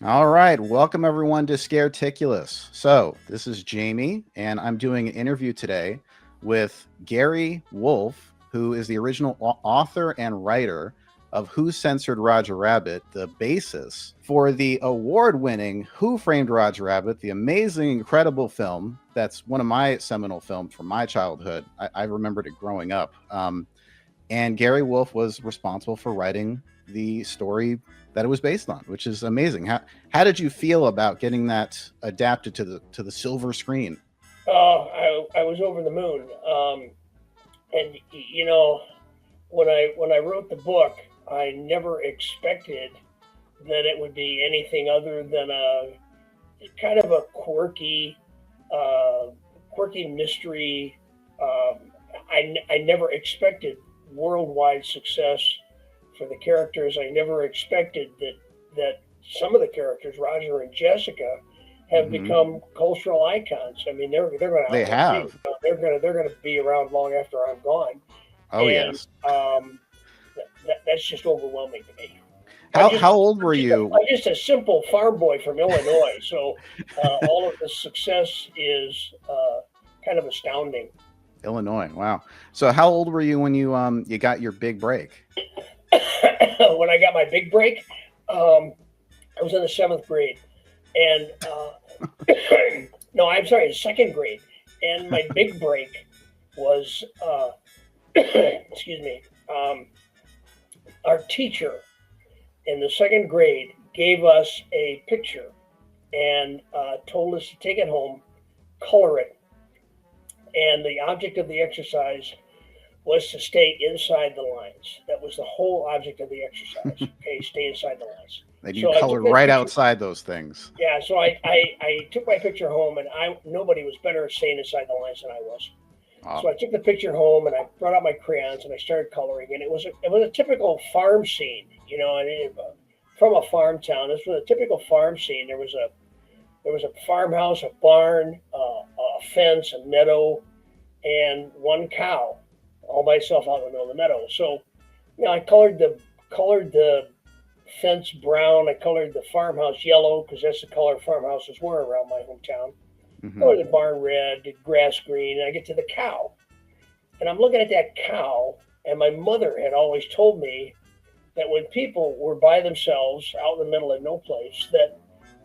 All right, welcome everyone to Scareticulus. So, this is Jamie, and I'm doing an interview today with Gary Wolf, who is the original author and writer of Who Censored Roger Rabbit, the basis for the award winning Who Framed Roger Rabbit, the amazing, incredible film that's one of my seminal films from my childhood. I remembered it growing up. And Gary Wolf was responsible for writing the story that it was based on, which is amazing. How did you feel about getting that adapted to the silver screen? I was over the moon. And you know, when I wrote the book, I never expected that it would be anything other than a kind of a quirky mystery. I never expected worldwide success for the characters. I never expected that some of the characters, Roger and Jessica, have Mm-hmm. become cultural icons. I mean, they're going to They outlive me. have. They're going to be around long after I'm gone, Oh and yes. that's just overwhelming to me. I'm just How old were you? I'm just a simple farm boy from Illinois, so all of the success is kind of astounding. Illinois. Wow. So how old were you when you got your big break? When I got my big break, I was in the seventh grade, and no, I'm sorry, second grade, and my big break was excuse me, our teacher in the second grade gave us a picture and told us to take it home, color it, and the object of the exercise was to stay inside the lines. That was the whole object of the exercise. Okay, stay inside the lines. And you So I took colored that right picture. outside those things. Yeah, so I took my picture home, and I nobody was better at staying inside the lines than I was. Oh. So I took the picture home, and I brought out my crayons, and I started coloring. And it was a typical farm scene, and from a farm town. This was a typical farm scene. There was a farmhouse, a barn, a fence, a meadow, and one cow, all by itself out in the middle of the meadow. So, I colored the fence brown. I colored the farmhouse yellow because that's the color farmhouses were around my hometown. Mm-hmm. Colored the barn red, the grass green, and I get to the cow, and I'm looking at that cow, and my mother had always told me that when people were by themselves out in the middle of no place, that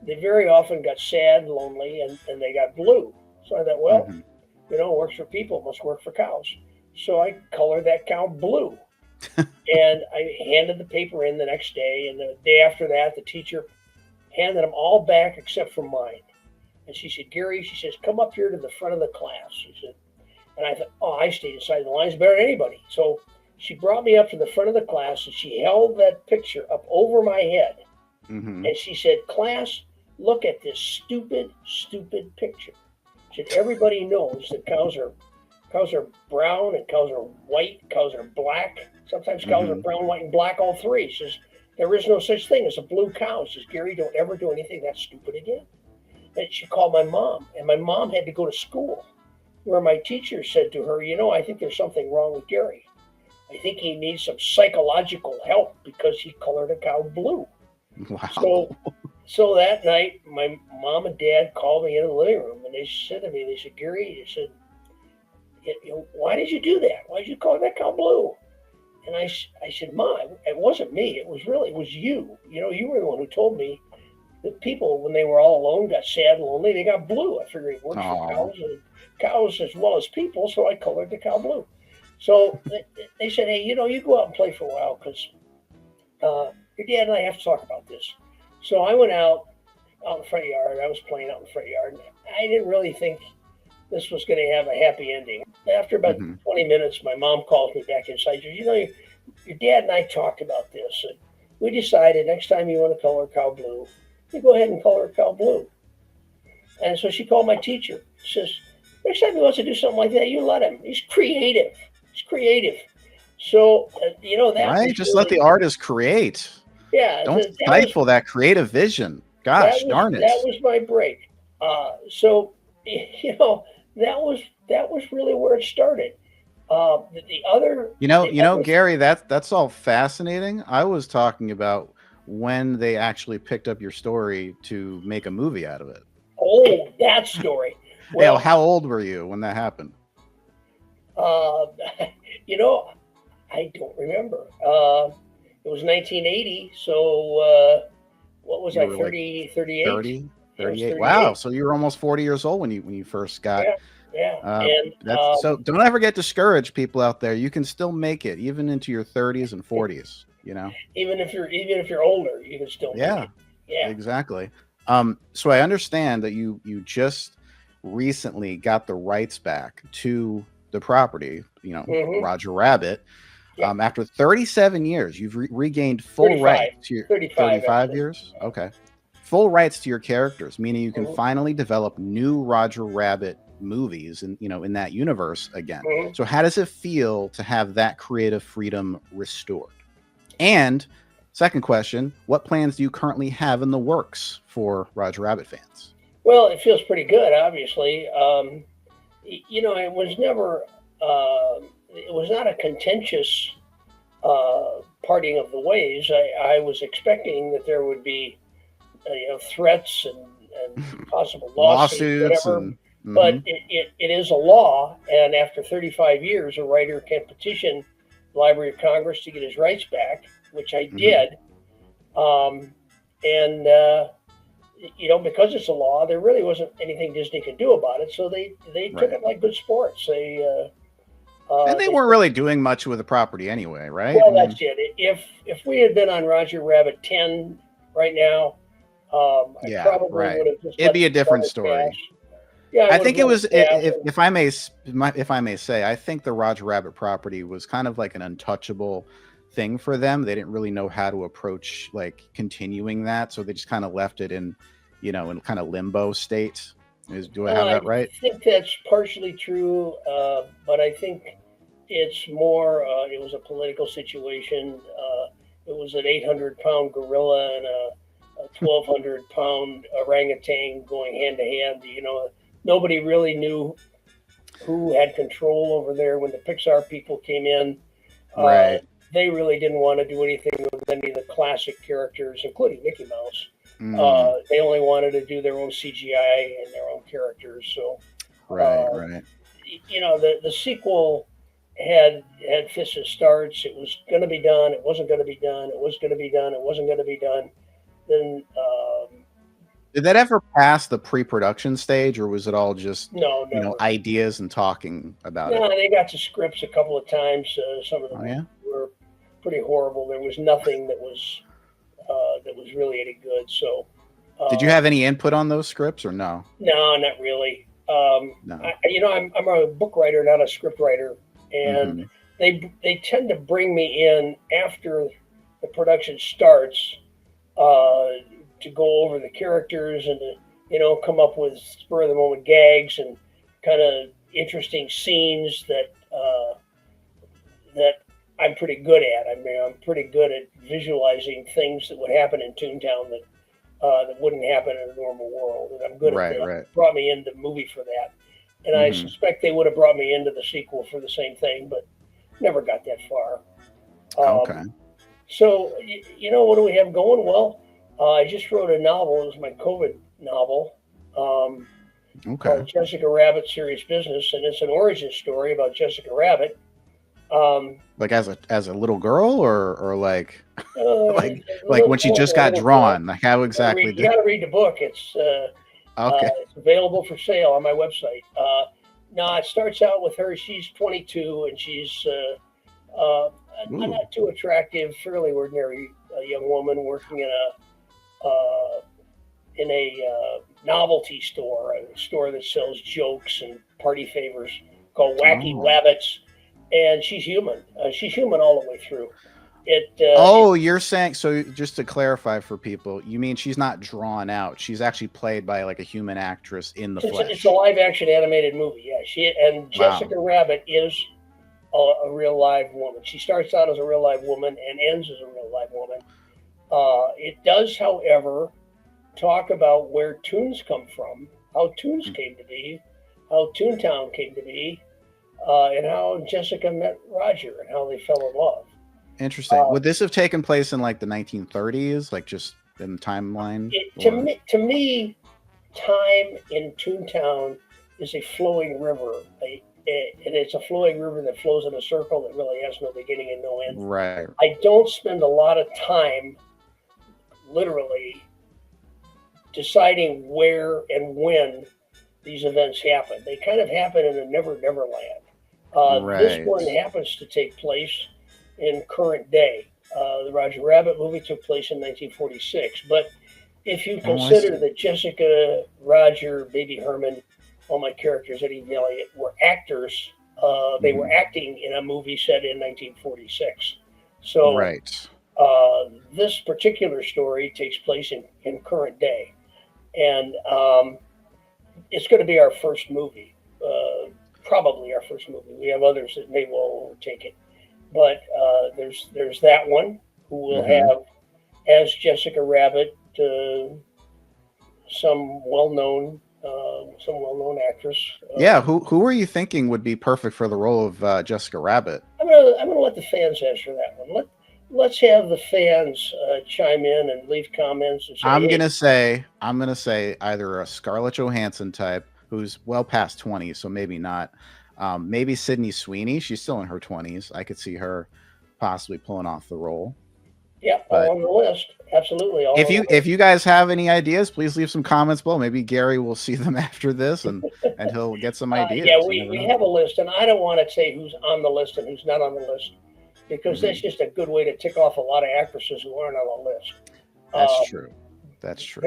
they very often got sad, lonely, and they got blue. So I thought, well, Mm-hmm. works for people, must work for cows. So I colored that cow blue. And I handed the paper in the next day. And the day after that, the teacher handed them all back except for mine. And she said, Gary, she says, come up here to the front of the class. She said, and I thought, oh, I stayed inside the lines better than anybody. So she brought me up to the front of the class and she held that picture up over my head. Mm-hmm. And she said, class, look at this stupid picture. She said, everybody knows that cows are brown and cows are white, cows are black. Sometimes cows are Mm-hmm. brown, white, and black, all three. She says, there is no such thing as a blue cow. She says, Gary, don't ever do anything that stupid again. And she called my mom, and my mom had to go to school where my teacher said to her, I think there's something wrong with Gary. I think he needs some psychological help because he colored a cow blue. Wow. So so that night, my mom and dad called me into the living room, and they said to me, they said, Gary, they said, why did you do that? Why did you color that cow blue? And I said, Mom, it wasn't me. It was you. You were the one who told me that people, when they were all alone, got sad and lonely. They got blue. I figured it works for Oh. cows as well as people, so I colored the cow blue. So they said, hey, you go out and play for a while because your dad and I have to talk about this. So I went out in the front yard. I was playing out in the front yard. I didn't really think this was going to have a happy ending. After about Mm-hmm. 20 minutes, my mom calls me back inside. She says, your dad and I talked about this. And we decided next time you want to color a cow blue, you go ahead and color a cow blue. And so she called my teacher. She says, next time he wants to do something like that, you let him. He's creative. He's creative. So, that Right? was Just let really, the artist create. yeah, Don't that was stifle that creative vision. that Gosh, was darn it. that was my break. So that was really where it started. The other You know, the other Gary, that's all fascinating. I was talking about when they actually picked up your story to make a movie out of it. Oh, that story. Well, how old were you when that happened? You know, I don't remember. It was 1980, so what was I, 30, like 38? 30, 38. Wow, so you were almost 40 years old when you first got. Yeah. And so don't ever get discouraged, people out there. You can still make it even into your 30s and 40s, you know. Even if you're older, you can still make it. Yeah. Exactly. So I understand that you just recently got the rights back to the property, you know, Roger Rabbit. After 37 years, you've regained full rights to your 35 years. Okay. Full rights to your characters, meaning you can finally develop new Roger Rabbit movies and, you know, in that universe again. So how does it feel to have that creative freedom restored? And second question, what plans do you currently have in the works for Roger Rabbit fans? Well, it feels pretty good, obviously. You know, it was never, it was not a contentious parting of the ways. I was expecting that there would be, you know, threats and possible lawsuits, whatever. But it is a law, and after 35 years, a writer can petition the Library of Congress to get his rights back, which I did. You know, because it's a law, there really wasn't anything Disney could do about it. So they took it like good sports. And they weren't really doing much with the property anyway, right? Well, that's it. If we had been on Roger Rabbit 10 right now, I probably would have just. It'd be a different story. Yeah, I think it was. If I may say, I think the Roger Rabbit property was kind of like an untouchable thing for them. They didn't really know how to approach like continuing that, so they just kind of left it in, you know, in kind of limbo state. Do I have that right? I think that's partially true, but I think it's more. It was a political situation. It was an 800-pound gorilla and a 1,200-pound orangutan going hand to hand. You know, nobody really knew who had control over there when the Pixar people came in. Right. They really didn't want to do anything with any of the classic characters, including Mickey Mouse. They only wanted to do their own CGI and their own characters. So, right. You know, the sequel had fits and starts. It was going to be done. It wasn't going to be done. It was going to be done. It wasn't going to be done. Then. Did that ever pass the pre-production stage, or was it all just no, you know, ideas and talking about it? No, they got to scripts a couple of times. Some of them were pretty horrible. There was nothing that was really any good. So, did you have any input on those scripts, or no? No, not really. No. You know, I'm a book writer, not a script writer, and they tend to bring me in after the production starts. To go over the characters and to, you know, come up with spur of the moment gags and kind of interesting scenes that I'm pretty good at. I mean, I'm pretty good at visualizing things that would happen in Toontown that wouldn't happen in a normal world, and I'm good at that. Right. Brought me into the movie for that, and I suspect they would have brought me into the sequel for the same thing, but never got that far. Okay. So, you know, what do we have going? Well, I just wrote a novel. It was my COVID novel. Called Jessica Rabbit, Serious Business, and it's an origin story about Jessica Rabbit. Like as a little girl, or like like when she just got drawn. Like how exactly? You got to read the book. It's it's available for sale on my website. No, it starts out with her. She's 22, and she's not too attractive, fairly ordinary young woman working in a novelty store, a store that sells jokes and party favors called Wacky Wabbits, and she's human. She's human all the way through. You're saying, so just to clarify for people, you mean she's not drawn out? She's actually played by like a human actress in the flesh. It's a live action animated movie. Yeah, Jessica Rabbit is a real live woman. She starts out as a real live woman and ends as a real live woman. It does, however, talk about where tunes come from, how tunes came to be, how Toontown came to be, and how Jessica met Roger and how they fell in love. Interesting. Would this have taken place in like the 1930s, like just in the timeline? To me, time in Toontown is a flowing river. And it's a flowing river that flows in a circle that really has no beginning and no end. Right. I don't spend a lot of time, literally, deciding where and when these events happen. They kind of happen in a never land. This one happens to take place in current day. The Roger Rabbit movie took place in 1946. But if you consider that Jessica, Roger, Baby Herman, all my characters, Eddie Valiant, were actors, they were acting in a movie set in 1946. So this particular story takes place in current day. And it's going to be our first movie, probably our first movie. We have others that may well overtake it. But there's that one who will have, as Jessica Rabbit, some well-known actress. Who were you thinking would be perfect for the role of Jessica Rabbit? I'm gonna let the fans answer that one. Let's have the fans chime in and leave comments. And say, I'm gonna say either a Scarlett Johansson type who's well past 20, so maybe not. Maybe Sydney Sweeney. She's still in her 20s. I could see her possibly pulling off the role. Yeah, all on the list. Absolutely. If you guys have any ideas, please leave some comments below. Maybe Gary will see them after this and he'll get some ideas. We have a list, and I don't want to say who's on the list and who's not on the list, because that's just a good way to tick off a lot of actresses who aren't on the list. That's true. That's true.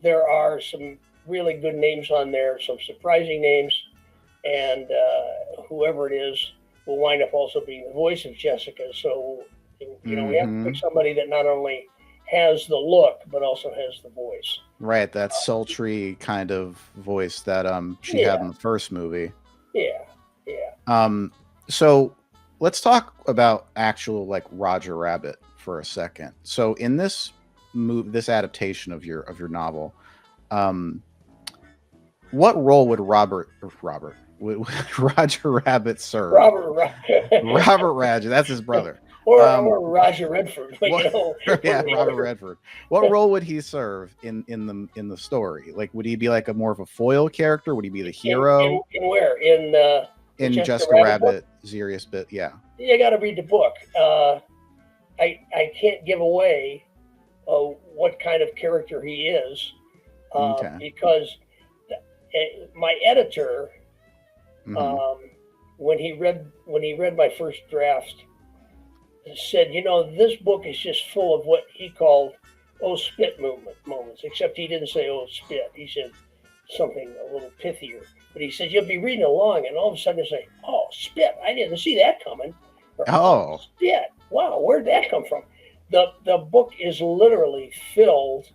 There are some really good names on there, some surprising names, and whoever it is will wind up also being the voice of Jessica. So, we have to pick somebody that not only has the look, but also has the voice. Right, that sultry kind of voice that she had in the first movie. Yeah. So let's talk about actual like Roger Rabbit for a second. So in this adaptation of your novel, what role would Roger Rabbit serve? Robert Rager, that's his brother. Or Roger Redford. Robert Redford. What role would he serve in the story? Like, would he be like a more of a foil character? Would he be the hero? In where? In Jessica Rabbit, XERIOUS Business. Yeah. You got to read the book. I can't give away what kind of character he is because my editor, when he read my first draft, said, this book is just full of what he called spit moments, except he didn't say spit. He said something a little pithier. But he said, you'll be reading along, and all of a sudden you say, spit. I didn't see that coming. Or, spit. Wow, where'd that come from? The book is literally filled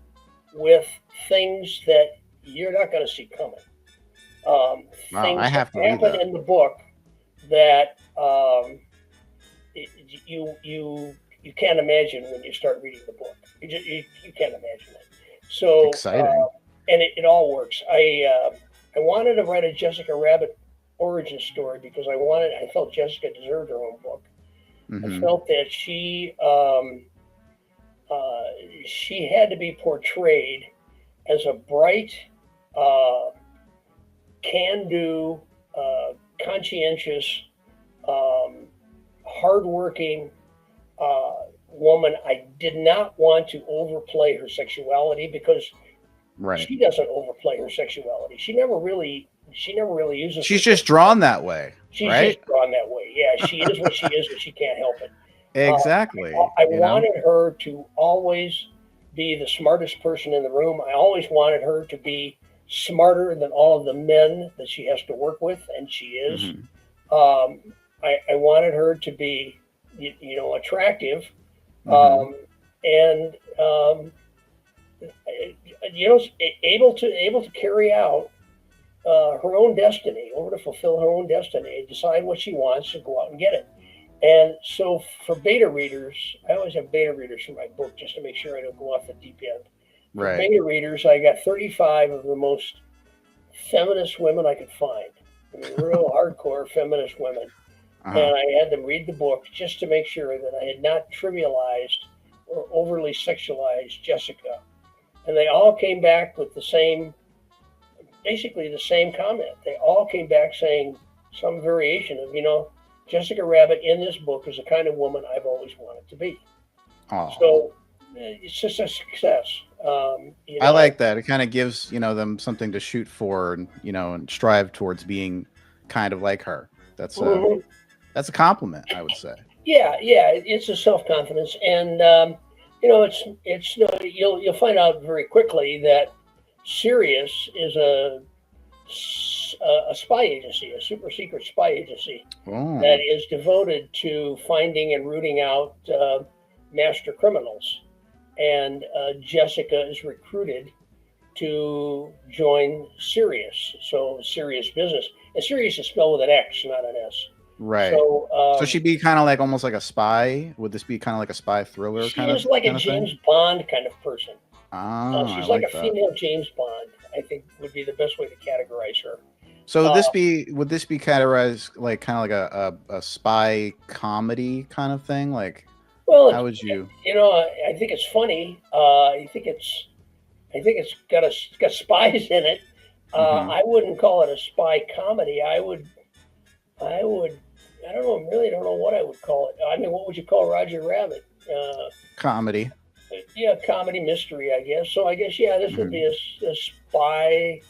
with things that you're not going to see coming. Things I have to happen in the book that you can't imagine when you start reading the book. You can't imagine it. So exciting. And it all works. I wanted to write a Jessica Rabbit origin story because I felt Jessica deserved her own book. I felt that she had to be portrayed as a bright, can-do, conscientious, hardworking woman. I did not want to overplay her sexuality because she doesn't overplay her sexuality. She never really uses. She's just drawn that way. She's just drawn that way. Yeah, she is what she is, and she can't help it. Exactly. I wanted her to always be the smartest person in the room. I always wanted her to be smarter than all of the men that she has to work with, and she is. I wanted her to be, attractive, and able to carry out her own destiny, to fulfill her own destiny, decide what she wants, and go out and get it. And so, for beta readers, I always have beta readers for my book just to make sure I don't go off the deep end. For beta readers, I got 35 of the most feminist women I could find. I mean, real hardcore feminist women. Uh-huh. and I had them read the book just to make sure that I had not trivialized or overly sexualized Jessica. And they all came back with basically the same comment. They all came back saying some variation of, Jessica Rabbit in this book is the kind of woman I've always wanted to be. Oh, So it's just a success. I like that. It kind of gives, them something to shoot for and, and strive towards being kind of like her. That's mhm. a compliment, I would say. Yeah, it's a self confidence, and it's you'll find out very quickly that Sirius is a spy agency, a super secret spy agency that Oh, is devoted to finding and rooting out master criminals. And Jessica is recruited to join Sirius, so Serious Business. And Sirius is spelled with an X, not an S. right. So So she'd be kind of like almost like a spy. Would this be kind of like a spy thriller she is like a James thing? Bond kind of person. Ah, I She's like a like that. female James Bond, I think would be the best way to categorize her. So Uh, would this be categorized like kind of like a spy comedy kind of thing? Like well, how would you? I think it's funny. I think it's got spies in it. Hmm. I wouldn't call it a spy comedy. I would, I don't know, really don't know what I would call it. I mean, what would you call Roger Rabbit? Comedy. Yeah, comedy mystery, I guess. So I guess, yeah, this would Hmm. be a spy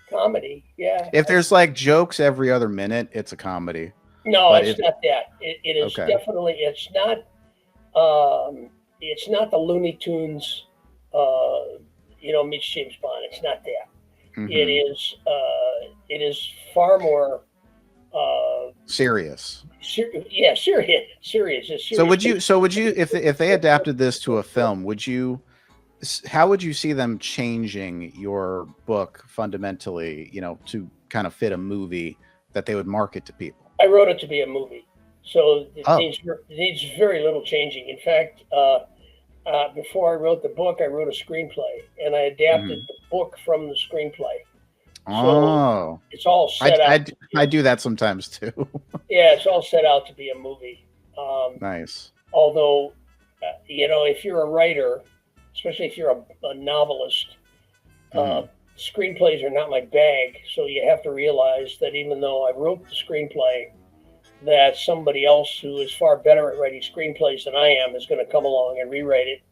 comedy. Yeah. If there's like jokes every other minute, it's a comedy. No, But it's if not that. It is okay, definitely, it's not the Looney Tunes, meets James Bond. It's not that. hmm, It is far more, uh, serious. serious. Serious. It's So serious. would you if they adapted this to a film, how would you see them changing your book fundamentally, to kind of fit a movie that they would market to people? I wrote it to be a movie, so Oh. it needs very little changing. In fact, before I wrote the book, I wrote a screenplay, and I adapted Mhm. the book from the screenplay. So Oh. it's all set out. I do that sometimes too. Yeah, it's all set out to be a movie. Nice. Although, if you're a writer, especially if you're a novelist, uh, Hmm. screenplays are not my bag. So you have to realize that even though I wrote the screenplay, that somebody else who is far better at writing screenplays than I am is going to come along and rewrite it,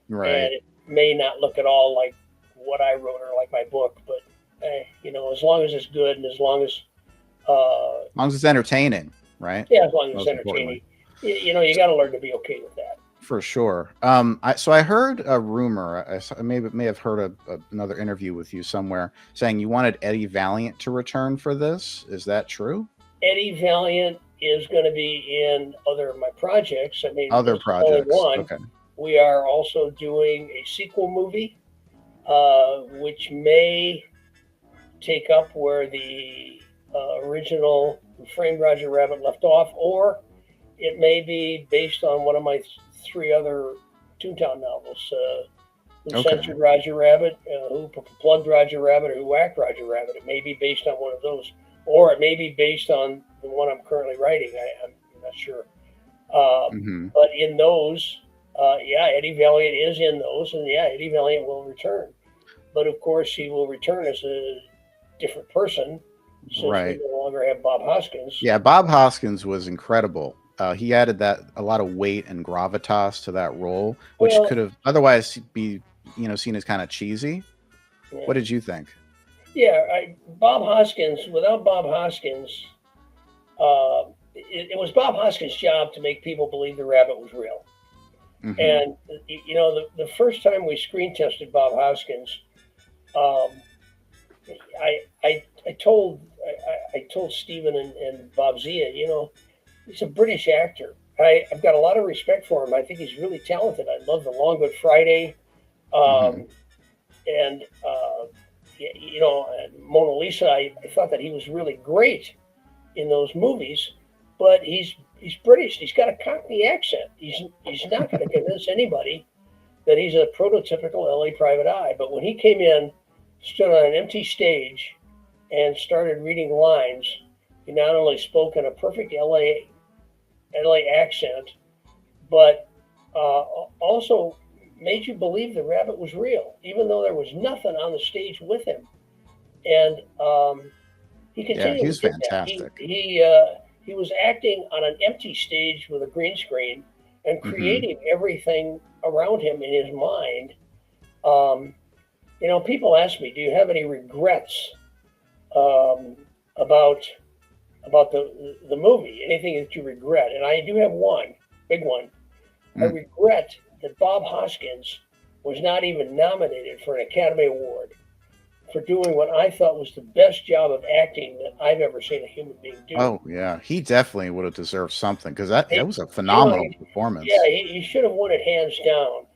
Right. and it may not look at all like what I wrote or like my book, but as long as it's good and As long as it's entertaining, right? as long as it's Most importantly. entertaining, you got to learn to be okay with that. For sure. I heard a rumor. I may have heard another interview with you somewhere saying you wanted Eddie Valiant to return for this. Is that true? Eddie Valiant is going to be in other of my projects. I mean, Other this is only projects. one. Okay. We are also doing a sequel movie, which may take up where the original Who Framed Roger Rabbit left off, or it may be based on one of my three other Toontown novels. Who Okay. Censored Roger Rabbit, Who Plugged Roger Rabbit, or Who Whacked Roger Rabbit. It may be based on one of those, or it may be based on the one I'm currently writing. I'm not sure. Hmm. But in those, Eddie Valiant is in those, and Eddie Valiant will return. But of course, he will return as a different person since we Right. no longer have Bob Hoskins. Yeah. Bob Hoskins was incredible. He added that a lot of weight and gravitas to that role, which Well, could have otherwise be seen as kind of cheesy. yeah, What did you think? Bob Hoskins. Without Bob Hoskins, it was Bob Hoskins' job to make people believe the rabbit was real. Hmm. And the first time we screen tested Bob Hoskins, um, I told Stephen and Bob Zia, he's a British actor. I've got a lot of respect for him. I think he's really talented. I love The Long Good Friday, Hmm. um, and Mona Lisa. I thought that he was really great in those movies, but he's British. He's got a Cockney accent. He's not going to convince anybody that he's a prototypical LA private eye. But when he came in, stood on an empty stage, and started reading lines, he not only spoke in a perfect LA LA accent, but also made you believe the rabbit was real, even though there was nothing on the stage with him. And he Yeah, he continued was to do that. fantastic. He was acting on an empty stage with a green screen and Hmm. creating everything around him in his mind. Um, people ask me, "Do you have any regrets um, about the movie? Anything that you regret?" And I do have one big one. I Mm. regret that Bob Hoskins was not even nominated for an Academy Award for doing what I thought was the best job of acting that I've ever seen a human being do. Oh yeah, he definitely would have deserved something because that He, was a you know, phenomenal yeah, performance. he should have won it hands down.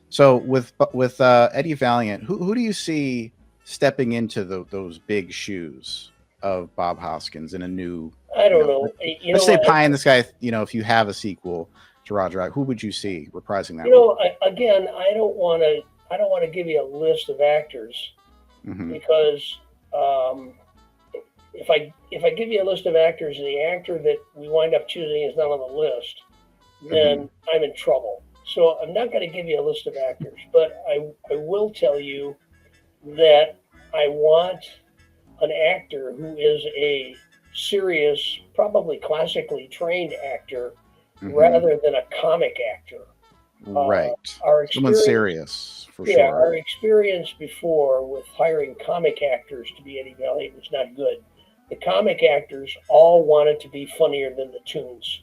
So with Eddie Valiant, who do you see stepping into those big shoes of Bob Hoskins in a new, I you don't know, know. let's say Pie in the Sky, if you have a sequel to Roger Rabbit, who would you see reprising that role? Again, I don't want to give you a list of actors Hmm. because um, if I give you a list of actors and the actor that we wind up choosing is not on the list, Hmm. then I'm in trouble. So I'm not going to give you a list of actors, but I will tell you that I want an actor who is a serious, probably classically trained actor Hmm. rather than a comic actor. Uh, Right. our Someone experience, serious for yeah, sure. our experience before with hiring comic actors to be Eddie Valiant was not good. The comic actors all wanted to be funnier than the tunes,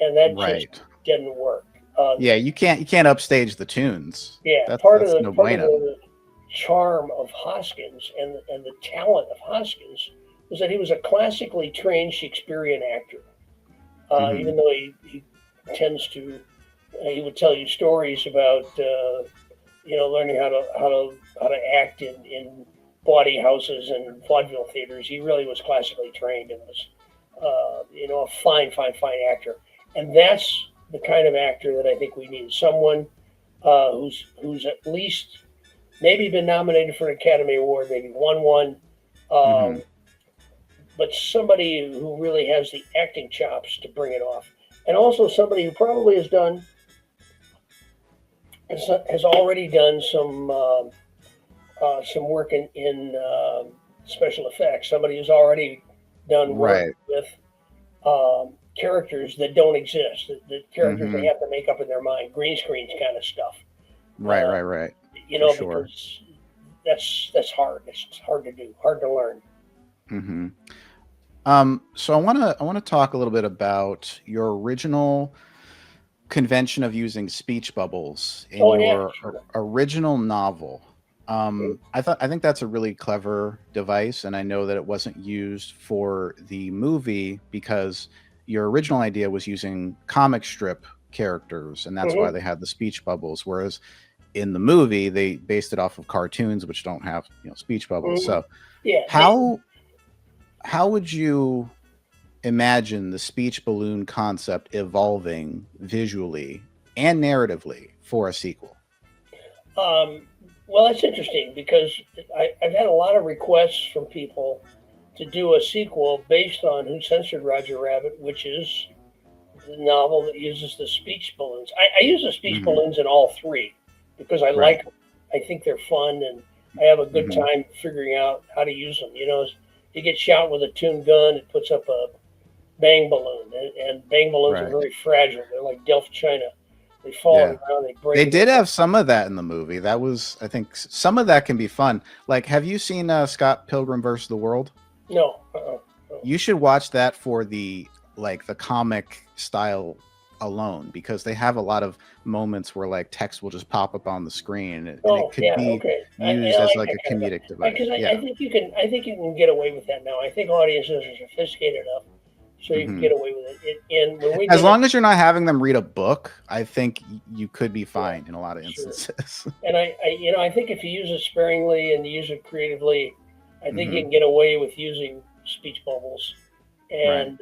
and that just Right. didn't work. Uh, Yeah, you can't upstage the tunes. yeah, That's no part of bueno. the charm of Hoskins and the talent of Hoskins was that he was a classically trained Shakespearean actor. Hmm. Even though he tends to, he would tell you stories about learning how to act in bawdy houses and vaudeville theaters. He really was classically trained and was a fine actor. And that's the kind of actor that I think we need. Someone who's at least maybe been nominated for an Academy Award, maybe won one, Hmm. um, but somebody who really has the acting chops to bring it off, and also somebody who probably has already done some work in special effects. Somebody who's already done work Right. with characters that don't exist, the characters they Hmm. have to make up in their mind, green screens kind of stuff. Right, Uh, right, right. For sure. because that's hard. It's hard to do, hard to learn. Hmm. So I want to talk a little bit about your original convention of using speech bubbles in Oh yeah, your sure. original novel. Mm-hmm. I think that's a really clever device, and I know that it wasn't used for the movie because your original idea was using comic strip characters, and that's why Mm-hmm. they had the speech bubbles. Whereas in the movie, they based it off of cartoons, which don't have speech bubbles. Mm-hmm. So Yeah, how would you imagine the speech balloon concept evolving visually and narratively for a sequel? um, well, that's interesting because I've had a lot of requests from people to do a sequel based on Who Censored Roger Rabbit, which is the novel that uses the speech balloons. I use the speech Hmm. balloons in all three because I Right. like them. I think they're fun, and I have a good Hmm. time figuring out how to use them. You get shot with a tune gun, it puts up a bang balloon, and bang balloons are Right. very fragile. They're like Delft China. They fall on Yeah. the ground, they break They and they did have some of that in the movie. That was, I think, some of that can be fun. Like, have you seen Scott Pilgrim versus the World? no, no. You should watch that for the comic style alone because they have a lot of moments where like text will just pop up on the screen and it Oh could yeah, be okay. used I as like like that a kind of stuff comedic device. because Yeah. I think you can get away with that now. I think audiences are sophisticated enough, so you can Hmm. get away with it. And when we As did it, long as you're not having them read a book, I think you could be yeah, fine in a lot of sure. instances. And I think if you use it sparingly and you use it creatively, I think you Hmm. can get away with using speech bubbles. Right. And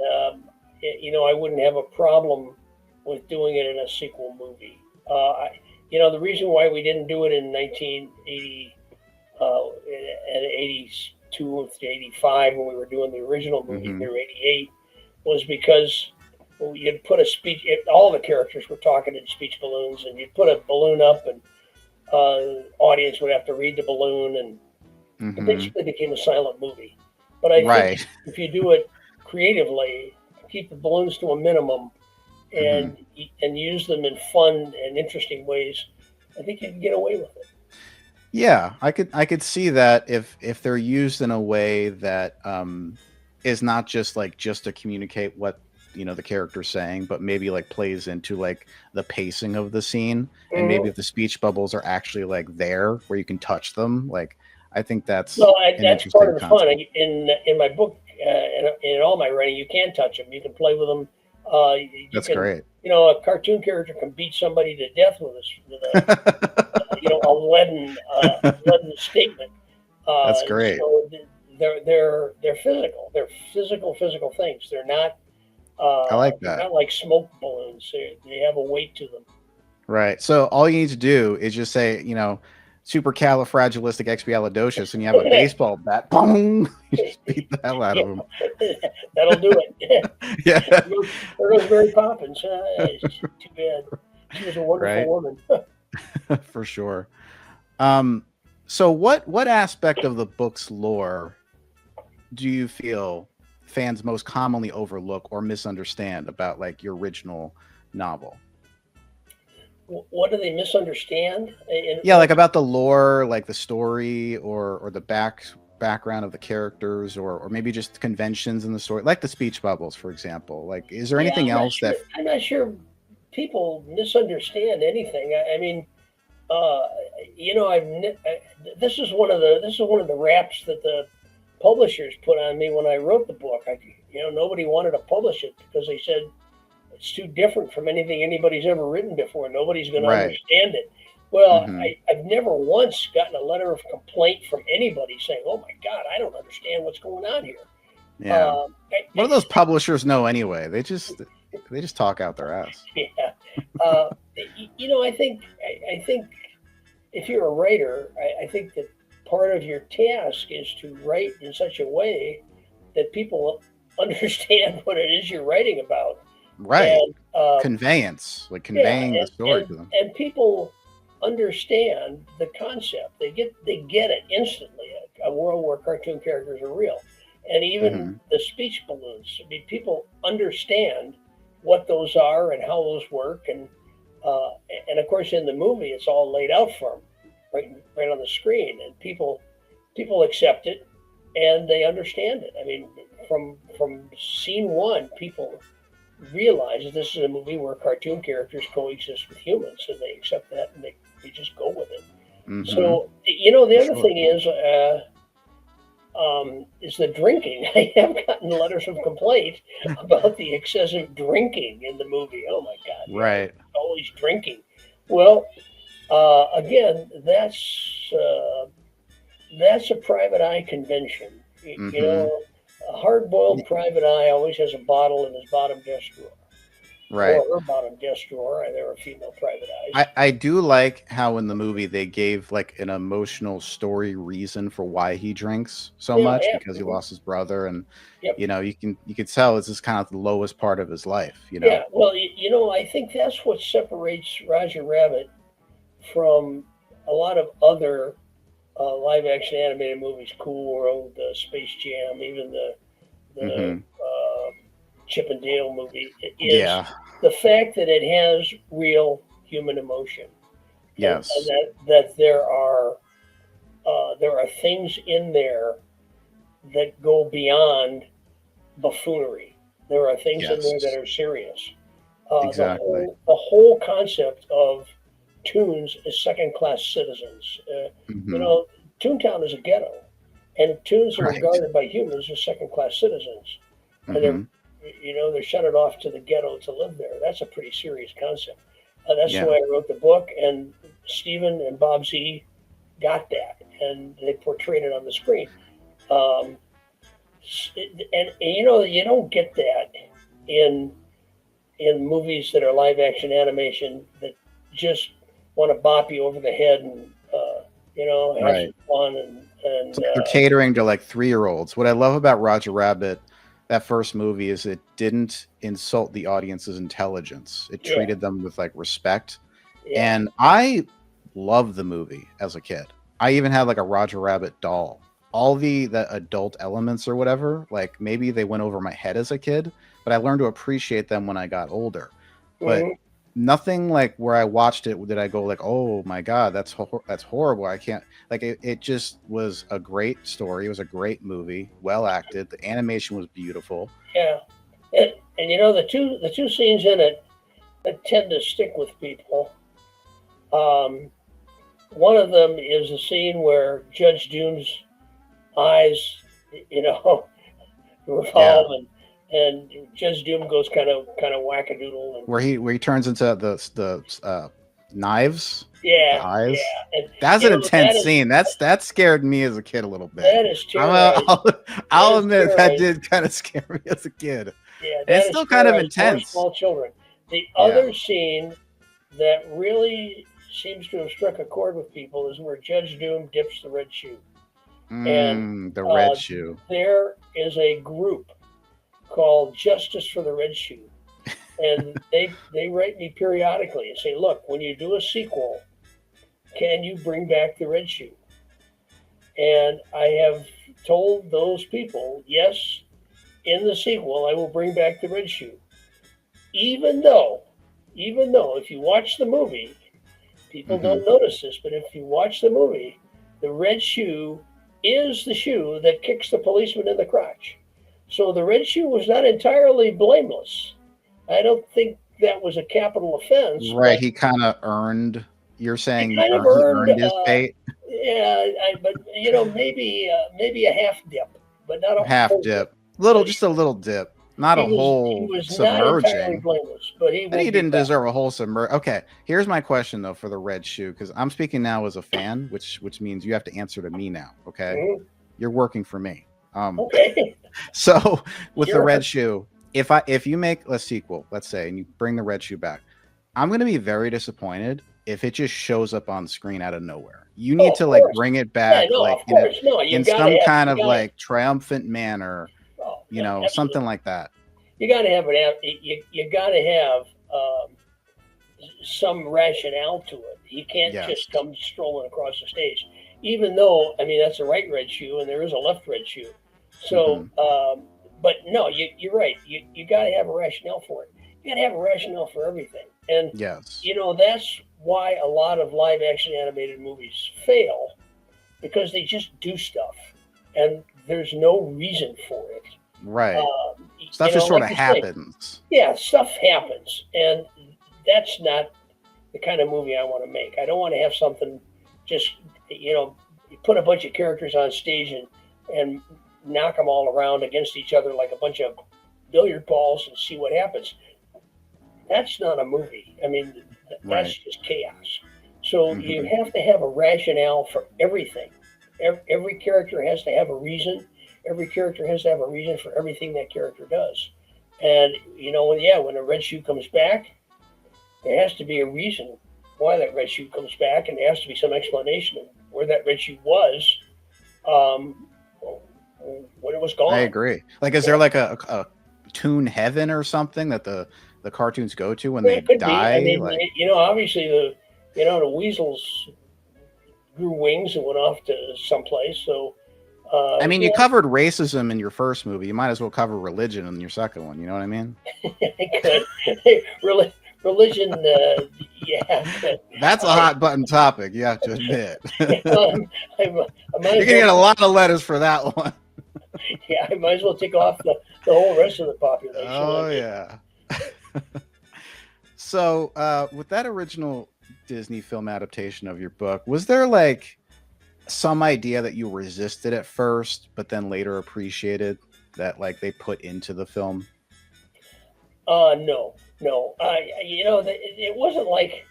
I wouldn't have a problem with doing it in a sequel movie. The reason why we didn't do it in 1980 and 82 to 85 when we were doing the original movie Hmm. through 88 was because you'd put a speech. All the characters were talking in speech balloons, and you'd put a balloon up, and audience would have to read the balloon, and it basically became a silent movie. But I think if you do it creatively, keep the balloons to a minimum, and use them in fun and interesting ways, I think you can get away with it. Yeah, I could see that if they're used in a way that is not just to communicate what the character's saying, but maybe like plays into like the pacing of the scene, and maybe if the speech bubbles are actually like there where you can touch them, like I think that's that's part of the fun. In my book, in all my writing, you can touch them, you can play with them. That's great. A cartoon character can beat somebody to death with a leaden statement. That's great. So they're physical. They're physical things. They're not. I like that. They're not like smoke balloons. They have a weight to them. Right. So all you need to do is just say, supercalifragilisticexpialidocious, and you have a baseball bat. Boom! You just beat the hell out of them. That'll do it. Yeah. There goes Mary Poppins. Too bad. She was a wonderful woman. For sure. So what aspect of the book's lore do you feel fans most commonly overlook or misunderstand about like your original novel? What do they misunderstand? Like about the lore, like the story, or the background of the characters, or maybe just conventions in the story, like the speech bubbles, for example. Like, is there anything else that I'm not sure people misunderstand anything? I mean, this is one of the raps that the publishers put on me when I wrote the book. Nobody wanted to publish it because they said it's too different from anything anybody's ever written before. Nobody's going to understand it. Well, I've never once gotten a letter of complaint from anybody saying, "Oh my God, I don't understand what's going on here." Yeah. What do those publishers know anyway? They just talk out their ass. Yeah. I think if you're a writer, I think that part of your task is to write in such a way that people understand what it is you're writing about. Right. And, conveyance, like conveying the story to them. And people understand the concept. They get it instantly. A world where cartoon characters are real. And even the speech balloons. I mean, people understand what those are and how those work. And of course, in the movie, it's all laid out for them right on the screen. And people accept it and they understand it. I mean, from scene one, people realize that this is a movie where cartoon characters coexist with humans, and they accept that and they just go with it. So the other thing is the drinking. I have gotten letters of complaint about the excessive drinking in the movie. Oh my God! Right, always drinking. Well, again, that's a private eye convention. A hard-boiled private eye always has a bottle in his bottom desk drawer. Right. Or her bottom desk drawer. There are female private eyes. I do like how in the movie they gave like an emotional story reason for why he drinks so much, because he lost his brother, and you could tell this is kind of the lowest part of his life. Yeah. Well, I think that's what separates Roger Rabbit from a lot of other live-action animated movies, Cool World, Space Jam, even the Chip and Dale movie, is the fact that it has real human emotion. Yes, and that there are things in there that go beyond buffoonery. There are things in there that are serious. Exactly. The whole concept of Toons as second-class citizens. Toontown is a ghetto, and Toons are regarded by humans as second-class citizens, and they're shunted off to the ghetto to live there. That's a pretty serious concept. That's the way I wrote the book, and Stephen and Bob Z got that, and they portrayed it on the screen. You don't get that in movies that are live-action animation that just want to bop you over the head and have some fun and so they're catering to like 3-year-olds. What I love about Roger Rabbit that first movie is it didn't insult the audience's intelligence. It treated them with like respect. Yeah. And I loved the movie as a kid. I even had like a Roger Rabbit doll. All the adult elements or whatever, like maybe they went over my head as a kid, but I learned to appreciate them when I got older. But Mhm. nothing like where I watched it did I go like, oh my god, that's horrible. I can't like it. Just was a great story. It was a great movie, well acted. The animation was beautiful. Yeah. And you know the two scenes in it that tend to stick with people. Um, One of them is a scene where Judge Doom's eyes, you know, revolve, and Judge Doom goes kind of wackadoodle, and Where he turns into the knives, the yeah, eyes. yeah, and That's you an know intense scene. That scared me as a kid a little bit. that is terrorizing. I'll admit that did kind of scare me as a kid. Yeah, And it's that is still kind of terrorizing for intense. small children. The Yeah. other scene that really seems to have struck a chord with people is where Judge Doom dips the red shoe. And The red shoe. there is a group called Justice for the Red Shoe, and they write me periodically and say, "Look, when you do a sequel, can you bring back the red shoe?" And I have told those people, yes, in the sequel, I will bring back the red shoe, even though, if you watch the movie, people don't notice this, but if you watch the movie, the red shoe is the shoe that kicks the policeman in the crotch. So the red shoe was not entirely blameless. I don't think that was a capital offense. Right. He kind of earned. You're saying He kind of he earned, earned his fate. yeah, but you know, maybe a half dip, but not a Half whole dip. Just a little dip. Not a whole He was not entirely submerging. blameless, but And he didn't deserve a whole submerge. Okay, here's my question though for the red shoe, because I'm speaking now as a fan, which means you have to answer to me now. Okay, you're working for me. Okay. So with the red shoe, if you make a sequel, let's say, and you bring the red shoe back, I'm going to be very disappointed if it just shows up on screen out of nowhere. You need to like bring it back, like in some kind of like triumphant manner, you know, absolutely. Something like that. You got to have you got to have some rationale to it. He can't just come strolling across the stage, even though I mean that's a right red shoe and there is a left red shoe. So, but no, you're right. You got to have a rationale for it. You got to have a rationale for everything. And you know that's why a lot of live action animated movies fail, because they just do stuff and there's no reason for it. Right. Stuff just sort of happens. Yeah, stuff happens, and that's not the kind of movie I want to make. I don't want to have something just you put a bunch of characters on stage and knock them all around against each other like a bunch of billiard balls and see what happens. That's not a movie. I mean, that's just chaos. So you have to have a rationale for everything. Every character has to have a reason. Every character has to have a reason for everything that character does. And, you know, when a red shoe comes back, there has to be a reason why that red shoe comes back, and there has to be some explanation of where that red shoe was when it was gone. I agree. Like, is there like a toon heaven or something that the cartoons go to when they die? I mean, like, obviously the weasels grew wings and went off to someplace. So, I mean, you covered racism in your first movie. You might as well cover religion in your second one. You know what I mean? Religion, yeah. That's a hot button topic, you have to admit. You're gonna get a lot of letters for that one. Yeah, I might as well take off the whole rest of the population. Oh yeah. So, with that original Disney film adaptation of your book, was there like some idea that you resisted at first, but then later appreciated that like they put into the film? No. It wasn't like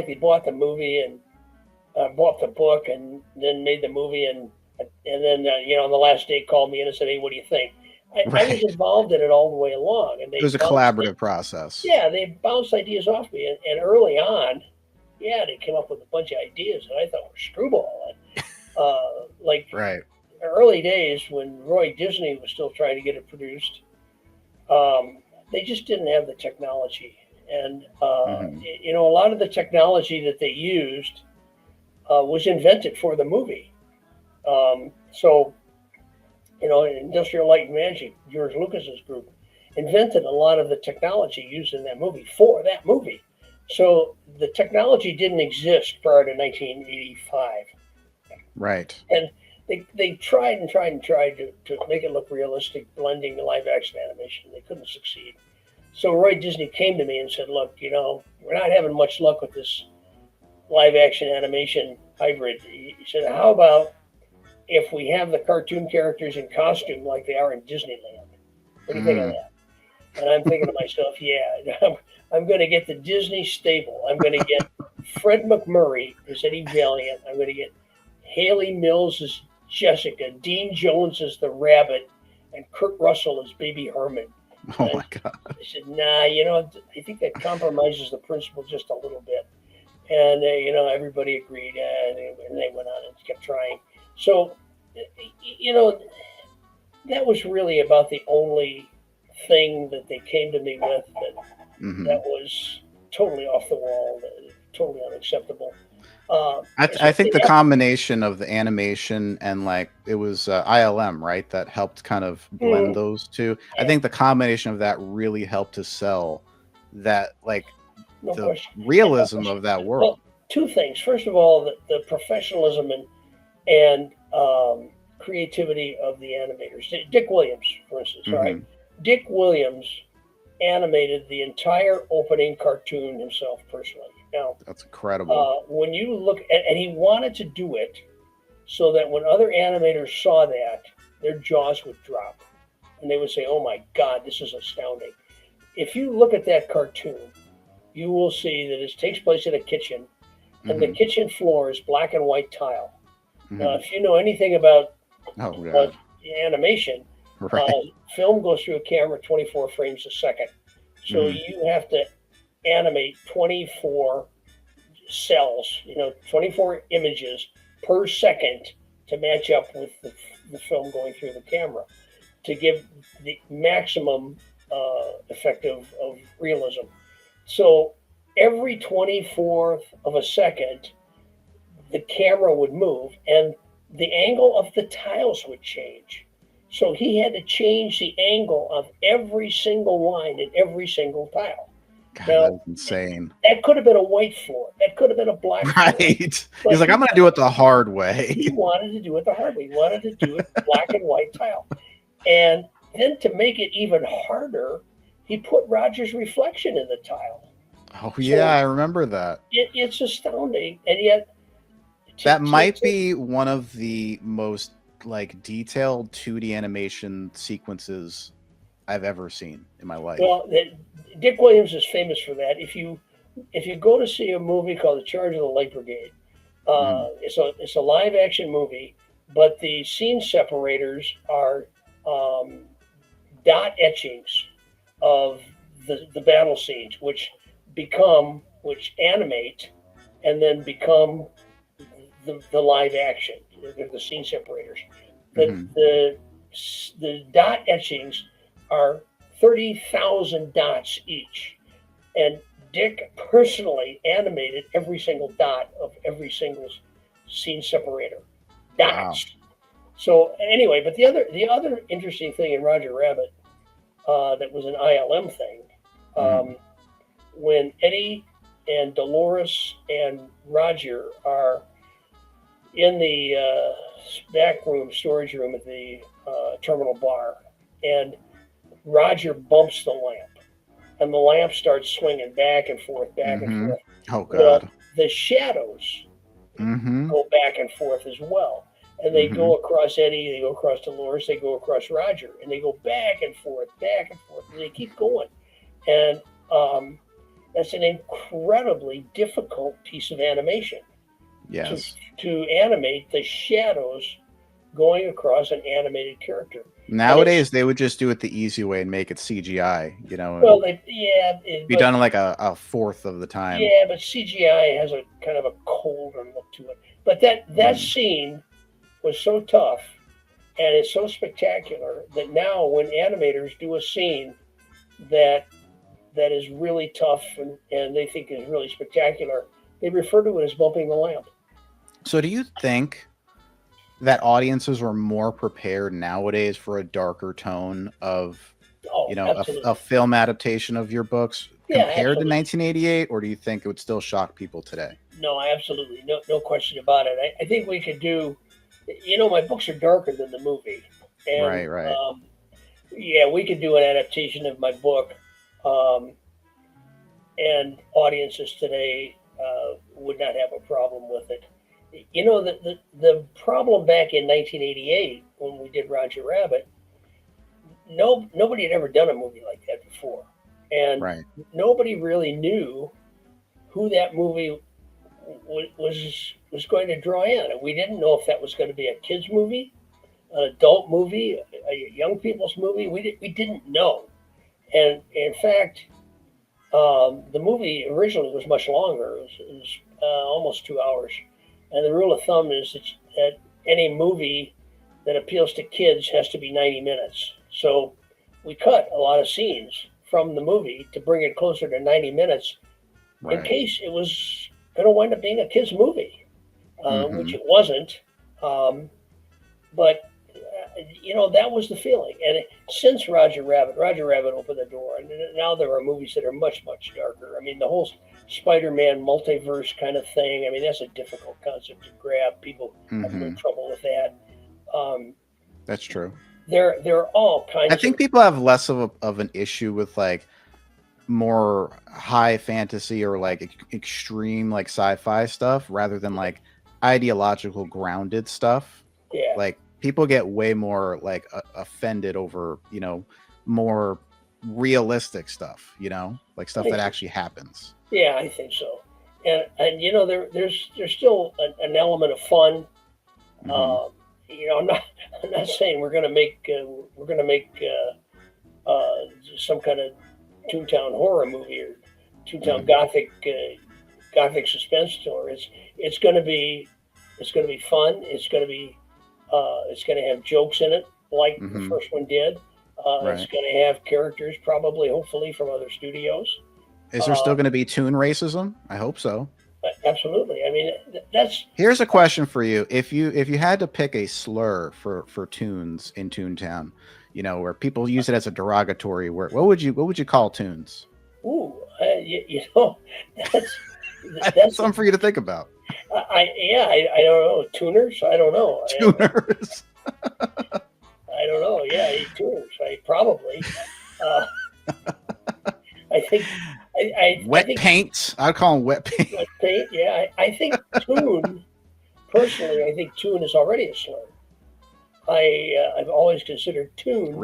they bought the movie and bought the book and then made the movie and then on the last day called me in and said, "Hey, what do you think?" I was involved in it all the way along, and it was a collaborative process. Yeah, they bounced ideas off me, and early on, they came up with a bunch of ideas that I thought were screwball. early days when Roy Disney was still trying to get it produced, they just didn't have the technology. And, Hmm. a lot of the technology that they used was invented for the movie. So, Industrial Light and Magic, George Lucas's group, invented a lot of the technology used in that movie for that movie. So the technology didn't exist prior to 1985. Right. And they tried and tried and tried to make it look realistic, blending the live action animation. They couldn't succeed. So Roy Disney came to me and said, "Look, we're not having much luck with this live action animation hybrid." He said, "How about if we have the cartoon characters in costume like they are in Disneyland? What do you think of Mm. that?" And I'm thinking to myself, yeah, I'm going to get the Disney stable. I'm going to get Fred McMurray as Eddie Valiant. I'm going to get Haley Mills as Jessica, Dean Jones as the Rabbit, and Kurt Russell as Baby Herman. Oh And my God. I said, nah, I think that compromises the principle just a little bit. And, everybody agreed, and they went on and kept trying. So, you know, that was really about the only thing that they came to me with that Hmm. was totally off the wall, totally unacceptable. I think the combination of the animation and like it was ILM, right, that helped kind of blend Mm, those two. I yeah, think the combination of that really helped to sell that, like no the question. And no realism question. of that Well, world. two things. First of all, the professionalism and creativity of the animators. Dick Williams, for instance. All right, Hmm. Dick Williams animated the entire opening cartoon himself personally. Now, That's incredible. when you look at, and he wanted to do it so that when other animators saw that, their jaws would drop and they would say, "Oh my God, this is astounding." If you look at that cartoon, you will see that it takes place in a kitchen, and the Hmm. kitchen floor is black and white tile. Now, Hmm. if you know anything about Oh uh, God. animation, uh, Right. film goes through a camera 24 frames a second. So Hmm. you have to animate 24 cells, 24 images per second to match up with the film going through the camera to give the maximum effect of realism. So every 24th of a second, the camera would move and the angle of the tiles would change. So he had to change the angle of every single line in every single tile. God, that Now, is insane. that could have been a white floor, that could have been a black floor, Right. He's but like, I'm gonna do it the hard way. he wanted to do it the hard way. He wanted to do it black and white tile. And then to make it even harder, he put Roger's reflection in the tile. Oh yeah, So I remember that. it's astounding. And yet, That might be one of the most like detailed 2D animation sequences I've ever seen in my life. well, Dick Williams is famous for that. If you go to see a movie called The Charge of the Light Brigade, Hmm. it's a live action movie, but the scene separators are um, dot etchings of the battle scenes, which animate and then become the live action, the scene separators. The Hmm. the the dot etchings are 30,000 dots each, and Dick personally animated every single dot of every single scene separator. Wow. Dots. So anyway, but the other interesting thing in Roger Rabbit that was an ILM thing, Hmm. um, when Eddie and Dolores and Roger are in the back room, storage room at the terminal bar, and Roger bumps the lamp, and the lamp starts swinging back and forth, back and Hmm. forth. Oh Well, God. the shadows Hmm. go back and forth as well. And they Hmm. go across Eddie, they go across Dolores, they go across Roger, and they go back and forth, and they keep going. And that's an incredibly difficult piece of animation to Yes. to animate the shadows going across an animated character. And it's Nowadays they would just do it the easy way and make it CGI, and well, yeah, be done in like a fourth of the time. but CGI has a kind of a colder look to it. But that Mm. scene was so tough and it's so spectacular that now when animators do a scene that is really tough and they think is really spectacular, they refer to it as bumping the lamp. So do you think that audiences are more prepared nowadays for a darker tone of, Oh, a film adaptation of your books compared to absolutely. 1988, or do you think it would still shock people today? No, absolutely, no question about it. I think we could do. My books are darker than the movie, and Right. yeah, we could do an adaptation of my book, um, and audiences today would not have a problem with it. The problem back in 1988 when we did Roger Rabbit, nobody had ever done a movie like that before, and Right. nobody really knew who that movie was going to draw in. And we didn't know if that was going to be a kids movie, an adult movie, a young people's movie. We didn't know, and in fact, the movie originally was much longer. It was almost 2 hours. And the rule of thumb is that any movie that appeals to kids has to be 90 minutes. So we cut a lot of scenes from the movie to bring it closer to 90 minutes in case it was going to wind up being a kids movie, which it wasn't. But that was the feeling. And since Roger Rabbit opened the door, and now there are movies that are much, much darker. I mean, the whole Spider-Man multiverse kind of thing. I mean, that's a difficult concept to grab. People have no trouble with that. That's true. There are all kinds. I think people have less of an issue with like more high fantasy or like extreme like sci-fi stuff rather than like ideological grounded stuff. Yeah. Like people get way more like offended over, more realistic stuff, like stuff that actually happens. Yeah, I think so. And there's still an element of fun. I'm not saying we're gonna make some kind of Toontown horror movie or Toontown gothic suspense story. It's gonna be fun. It's gonna have jokes in it like the first one did. It's gonna have characters probably, hopefully, from other studios. Is there still going to be toon racism? I hope so. Absolutely. I mean, Here's a question for you: if you had to pick a slur for toons in Toontown, where people use it as a derogatory word, what would you call toons? Ooh, that's something for you to think about. I don't know. Tuners? I don't know. Tuners. I don't know. Yeah, tuners. Probably. I think. Wet paint. I'd call them wet paint. Wet paint. Yeah, I think toon. Personally, I think toon is already a slur. I've always considered toon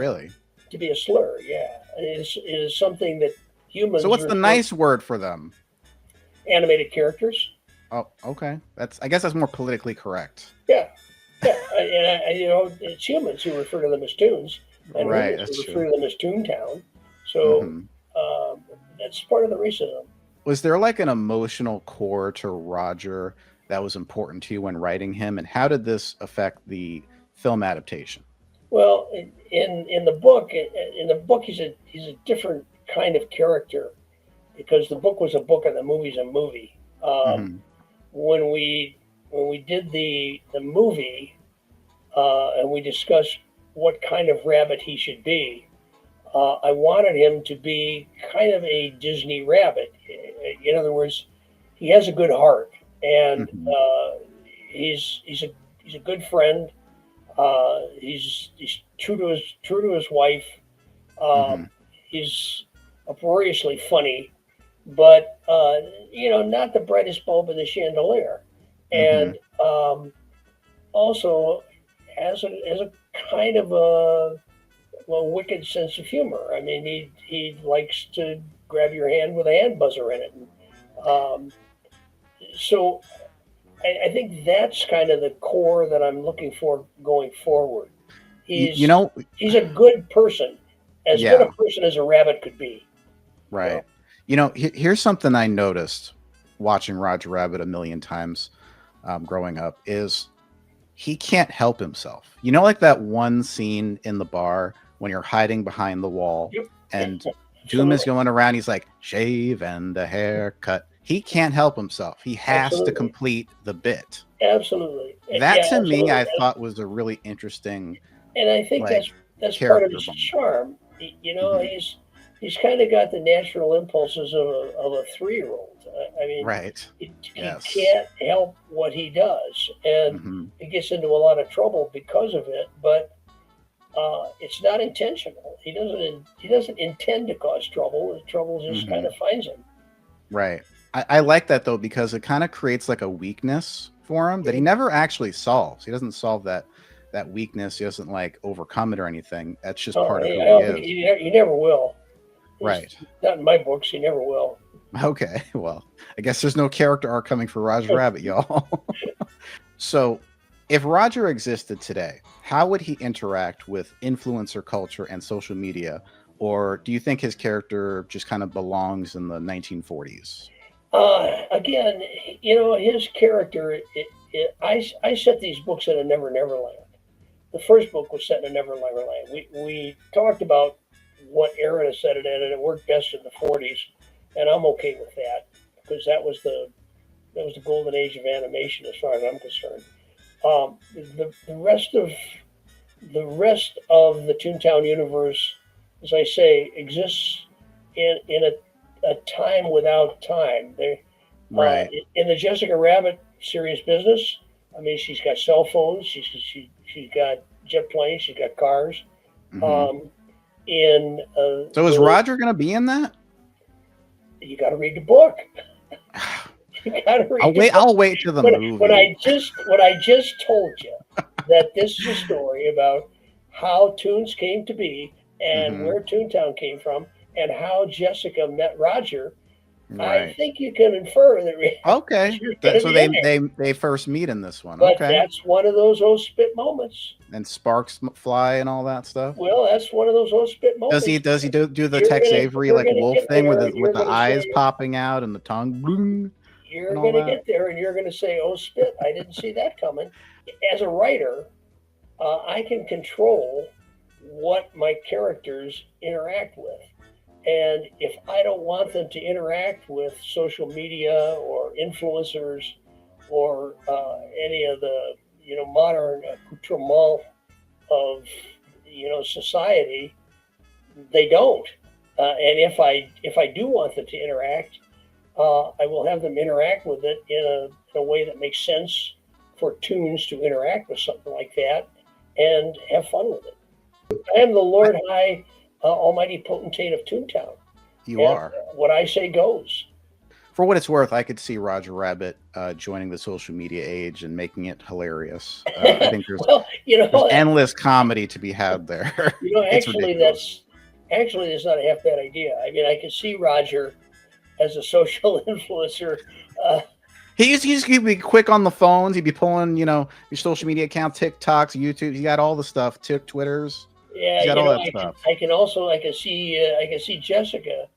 to be a slur. Yeah, it is something that humans. So what's the nice word for them? Animated characters. Oh, okay. I guess that's more politically correct. Yeah. And it's humans who refer to them as toons, and humans who refer to them as Toontown. So that's part of the racism. Was there like an emotional core to Roger that was important to you when writing him, and how did this affect the film adaptation? Well, in the book, he's a different kind of character because the book was a book and the movie's a movie. When we did the movie and we discussed what kind of rabbit he should be, I wanted him to be kind of a Disney rabbit. In other words, he has a good heart, and he's a good friend. He's true to his wife. He's uproariously funny, but not the brightest bulb in the chandelier, and also has a kind of a wicked sense of humor. I mean, he likes to grab your hand with a hand buzzer in it. So I think that's kind of the core that I'm looking for going forward. He's a good person, as good a person as a rabbit could be. Right. Here's something I noticed watching Roger Rabbit a million times growing up is he can't help himself. You know, like that one scene in the bar when you're hiding behind the wall Yep. and Doom is going around. He's like, shave and a haircut. He can't help himself. He has to complete the bit. Absolutely. That to me, I thought was a really interesting. And I think that's part of his charm. You know, he's kind of got the natural impulses of a 3-year-old. I mean, right. He can't help what he does, and he gets into a lot of trouble because of it. But it's not intentional. He doesn't intend to cause trouble. The trouble just kind of finds him. Right. I like that though, because it kind of creates like a weakness for him that he never actually solves. He doesn't solve that weakness. He doesn't like overcome it or anything. That's just part of who he is. He never will. Right. Not in my books. He never will. Okay. Well, I guess there's no character arc coming for Roger Rabbit, y'all. So if Roger existed today, how would he interact with influencer culture and social media? Or do you think his character just kind of belongs in the 1940s? Again, you know, his character, I set these books in a Never Never Land. The first book was set in a Never Never Land. We talked about what era to set it in, and it worked best in the 40s, and I'm okay with that because that was the golden age of animation as far as I'm concerned. The rest of the Toontown universe, as I say, exists in a time without time. Right. In the Jessica Rabbit Serious Business, I mean, she's got cell phones, she's got jet planes, she's got cars. So is Roger going to be in that? You got to read the book. You got to read. I'll wait to the movie. What I just told you that this is a story about how Toons came to be and where Toontown came from and how Jessica met Roger. Right. I think you can infer that. Okay, so they first meet in this one. But okay, that's one of those spit moments. And sparks fly and all that stuff. Well, that's one of those spit moments. Does he do the Tex Avery like wolf thing with the eyes popping out and the tongue? Boom, you're going to get there and you're going to say, "Oh, spit! I didn't see that coming." As a writer, I can control what my characters interact with. And if I don't want them to interact with social media or influencers or any of the modern accoutrement of society, they don't. And if I do want them to interact, I will have them interact with it in a way that makes sense for Toons to interact with something like that and have fun with it. I am the Lord High Almighty Potentate of Toontown. You are. What I say goes. For what it's worth, I could see Roger Rabbit joining the social media age and making it hilarious. I think there's, there's endless comedy to be had there. Actually, that's not a half bad idea. I mean, I could see Roger as a social influencer. He'd be quick on the phones. He'd be pulling, your social media account, TikToks, YouTube. He's got all the stuff, Twitters. Yeah, I can see Jessica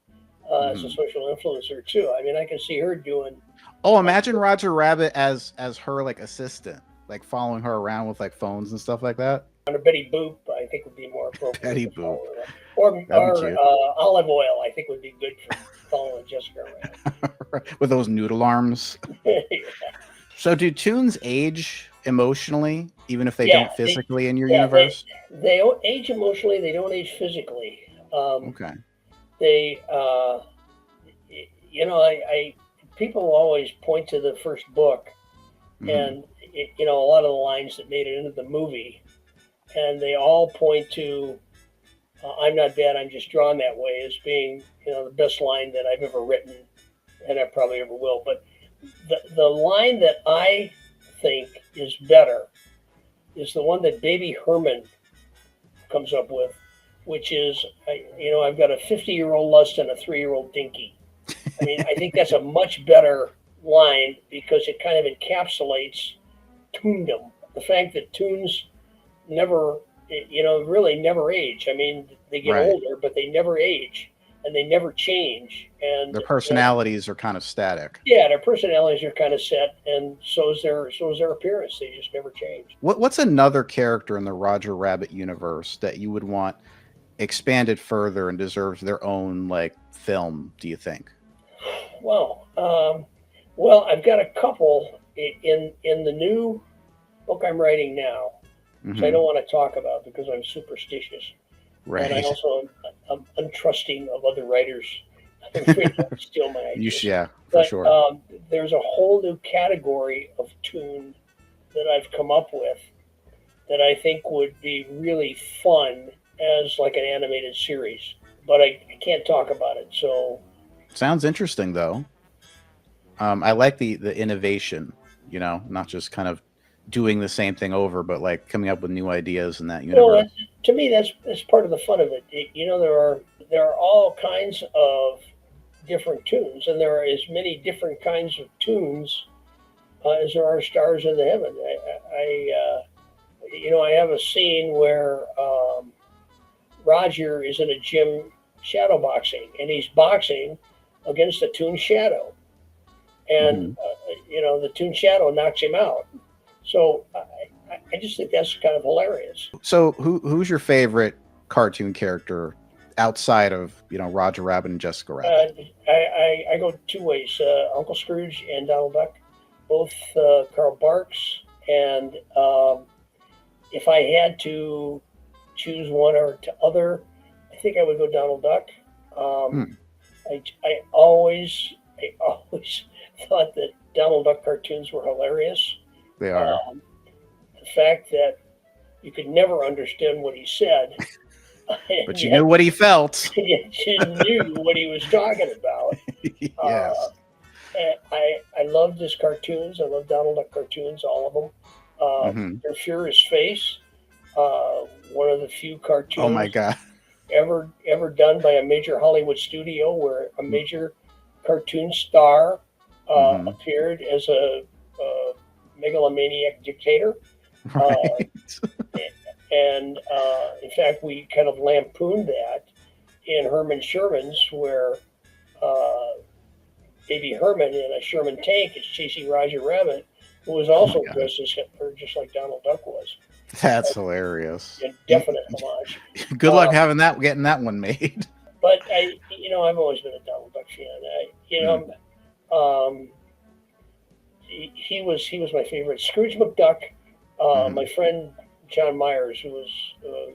as a social influencer too. I mean, I can see her doing. Oh, imagine Roger Rabbit as her like assistant, like following her around with like phones and stuff like that. Or Betty Boop, I think would be more appropriate. Betty Boop. Or Olive Oil, I think would be good for following Jessica around. With those noodle arms. Yeah. So do Toons age emotionally, even if they don't physically in your universe? They don't age emotionally. They don't age physically. Okay. They, people always point to the first book, and a lot of the lines that made it into the movie, and they all point to "I'm not bad, I'm just drawn that way" as being the best line that I've ever written, and I probably ever will. But the line that I think is better is the one that Baby Herman comes up with, which is, I've got a 50-year-old lust and a 3-year-old dinky. I mean, I think that's a much better line because it kind of encapsulates Toondom. The fact that Toons never, really never age. I mean, they get older, but they never age. and they never change. And Their personalities are kind of static. yeah, their personalities are kind of set, and so is their appearance. They just never change. What's another character in the Roger Rabbit universe that you would want expanded further and deserves their own like film, do you think? Well, well, I've got a couple in the new book I'm writing now, which I don't want to talk about because I'm superstitious, and I Right. also I'm untrusting of other writers. I'm afraid they'll steal my ideas. Yeah, for But sure. there's a whole new category of toon that I've come up with that I think would be really fun as like an animated series. But I can't talk about it. So Sounds interesting though. I like the innovation, you know, not just kind of doing the same thing over, but like coming up with new ideas in that well, universe. to me, that's part of the fun of it. You know, there are all kinds of different tunes, and there are as many different kinds of tunes as there are stars in the heaven. You know, I have a scene where Roger is in a gym shadow boxing, and he's boxing against the Toon Shadow, and Mhm. you know the Toon Shadow knocks him out. So I just think that's kind of hilarious. So who's your favorite cartoon character outside of, you know, Roger Rabbit and Jessica Rabbit? I go two ways: Uncle Scrooge and Donald Duck, both Carl Barks. And if I had to choose one or to other, I think I would go Donald Duck. Um, Hmm, I always thought that Donald Duck cartoons were hilarious. they are. Um, the fact that you could never understand what he said, and But you knew what he felt. yet you knew what he was talking about. Yes. And I loved his cartoons. I love Donald Duck cartoons, all of them. Hmm. Their Furious Face, one of the few Oh my cartoons God. ever done by a major Hollywood studio, where a major cartoon star Hmm. appeared as a megalomaniac dictator. Uh, Right. and in fact, we kind of lampooned that in Herman Sherman's, where uh, Baby Herman in a Sherman tank is chasing Roger Rabbit, who was Oh my also God. dressed as Hitler, just like Donald Duck was. That's hilarious. A definite homage. Good luck Uh, having getting that one made. but you know, I've always been a Donald Duck fan. You Hmm. know, he was my favorite. Scrooge McDuck, Hmm. my friend John Myers, who was a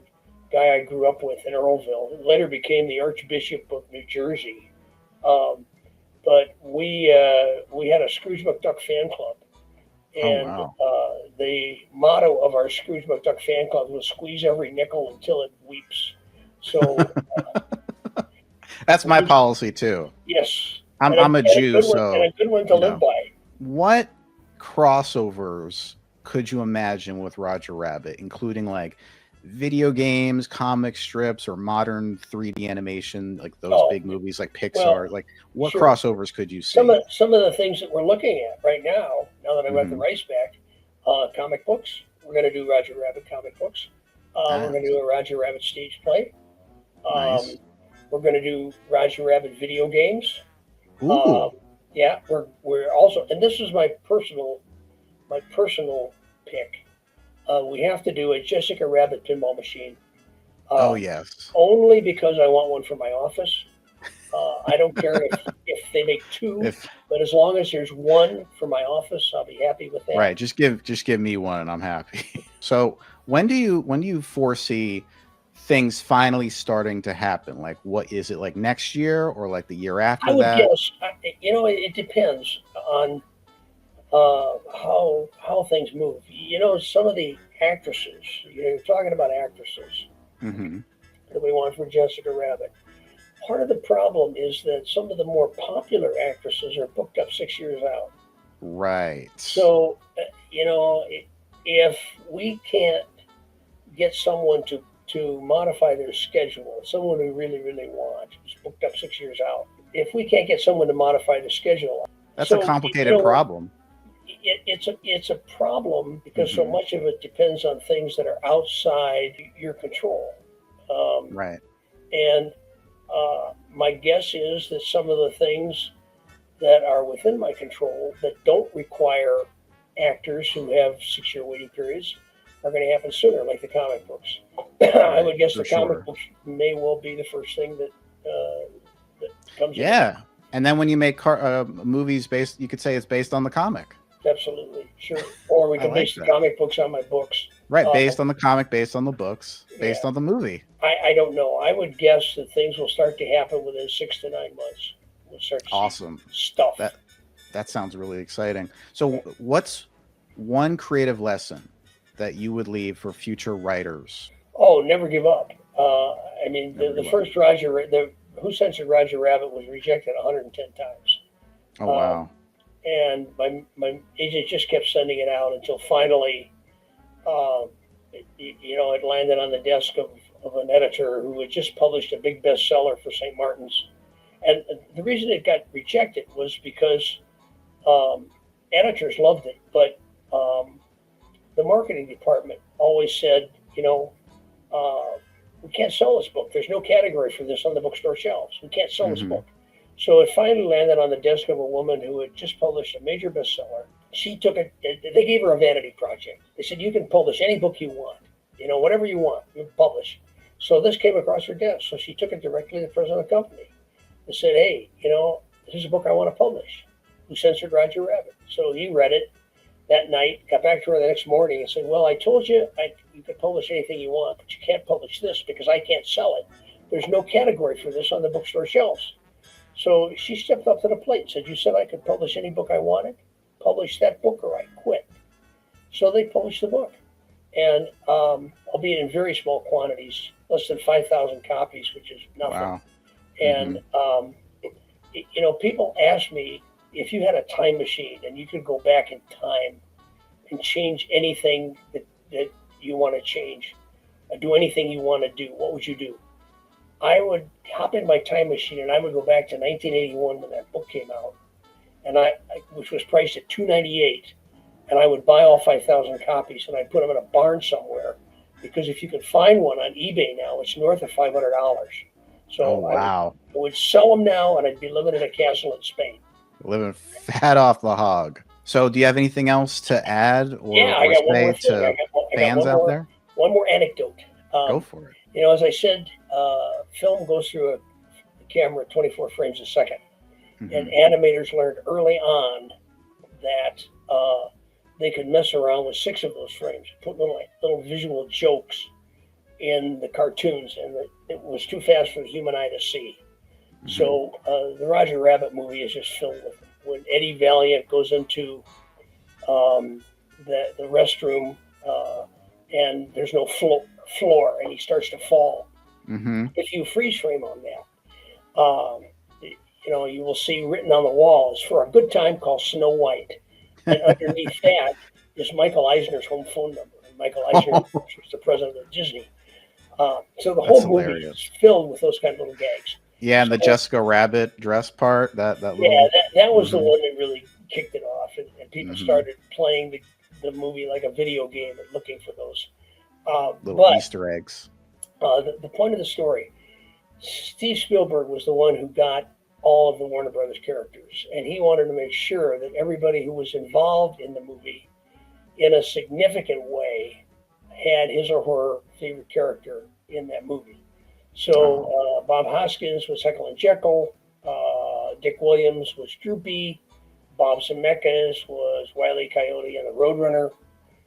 guy I grew up with in Earlville, later became the Archbishop of New Jersey. Um, but we had a Scrooge McDuck fan club, Oh and wow. the motto of our Scrooge McDuck fan club was "Squeeze every nickel until it weeps." So That's my policy too. yes, I'm a and a Jew, good one, and so a good one to you live know. by. What crossovers could you imagine with Roger Rabbit, including like video games, comic strips, or modern 3D animation, like those Oh big movies like well, Pixar? Like, what sure. crossovers could you see? Some of the things that we're looking at right now, now that I've got the Hmm. rights back, comic books. We're going to do Roger Rabbit comic books. We're Ah, going to do a Roger Rabbit stage play. Um, nice. we're going to do Roger Rabbit video games. Um, Ooh. yeah, we're also, and this is my personal pick. We have to do a Jessica Rabbit pinball machine. Oh Uh, yes. only because I want one for my office. I don't care if they make two, If but as long as there's one for my office, I'll be happy with that. right, just give me one and I'm happy. So when do you foresee things finally starting to happen? Like, what is it, like next year or like the year I after would that? guess, you know, it depends on how things move. You know, some of the actresses, you know, you're talking about actresses Hmm. that we want for Jessica Rabbit. Part of the problem is that some of the more popular actresses are booked up 6 years out. Right. So, you know, if we can't get someone to modify their schedule, someone we really want, who's booked up 6 years out, if we can't get someone to modify the schedule, That's a so you complicated know, problem. it's a problem because so Hmm. much of it depends on things that are outside your control. Um, Right. and My guess is that some of the things that are within my control that don't require actors who have 6-year waiting periods are going to happen sooner, like the comic books. I would guess the comic books may well be the first thing that comes. Yeah, and then when you make movies based, you could say it's based on the comic. Absolutely, sure. Or we can base the comic books on my books. Right, based on the comic, based on the books, based on the movie. I don't know. I would guess that things will start to happen within 6 to 9 months. We'll start to see stuff. That sounds really exciting. So what's one creative lesson that you would leave for future writers? Oh, never give up. I mean, the first Who Censored Roger Rabbit was rejected 110 times. Oh, wow. And my agent just kept sending it out until finally, it landed on the desk of an editor who had just published a big bestseller for St. Martin's. And the reason it got rejected was because editors loved it, but the marketing department always said, we can't sell this book. There's no category for this on the bookstore shelves. We can't sell this book. So it finally landed on the desk of a woman who had just published a major bestseller. She took it. They gave her a vanity project. They said, you can publish any book you want, whatever you want, you can publish. So this came across her desk. So she took it directly to the president of the company and said, hey, this is a book I want to publish. Who Censored Roger Rabbit? So he read it that night, got back to her the next morning and said, well, I told you you could publish anything you want, but you can't publish this because I can't sell it. There's no category for this on the bookstore shelves. So she stepped up to the plate and said, you said I could publish any book I wanted? Publish that book or I quit. So they published the book. And albeit in very small quantities, less than 5,000 copies, which is nothing. Wow. And, people ask me, if you had a time machine and you could go back in time and change anything that you want to change, or do anything you want to do, what would you do? I would hop in my time machine and I would go back to 1981 when that book came out, and which was priced at $2.98, and I would buy all 5,000 copies and I'd put them in a barn somewhere, because if you could find one on eBay now, it's north of $500. So wow. I would sell them now, and I'd be living in a castle in Spain. Living fat off the hog. So do you have anything else to add or say to fans out there? One more anecdote. Go for it. As I said, film goes through a camera 24 frames a second. And animators learned early on that they could mess around with 6 of those frames, put little visual jokes in the cartoons, and it was too fast for the human eye to see. So the Roger Rabbit movie is just filled with when Eddie Valiant goes into the restroom and there's no floor and he starts to fall. If you freeze frame on that, you will see written on the walls, for a good time, call Snow White. And underneath that is Michael Eisner's home phone number. And Michael Eisner was the president of Disney. So the whole movie is filled with those kind of little gags. Yeah, and the Jessica Rabbit dress part, that little... Yeah, that was the one that really kicked it off, and people started playing the movie like a video game and looking for those little Easter eggs. The point of the story, Steve Spielberg was the one who got all of the Warner Brothers characters, and he wanted to make sure that everybody who was involved in the movie in a significant way had his or her favorite character in that movie. So Bob Hoskins was Heckle and Jekyll, Dick Williams was Droopy, Bob Zemeckis was Wile E. Coyote and the Roadrunner.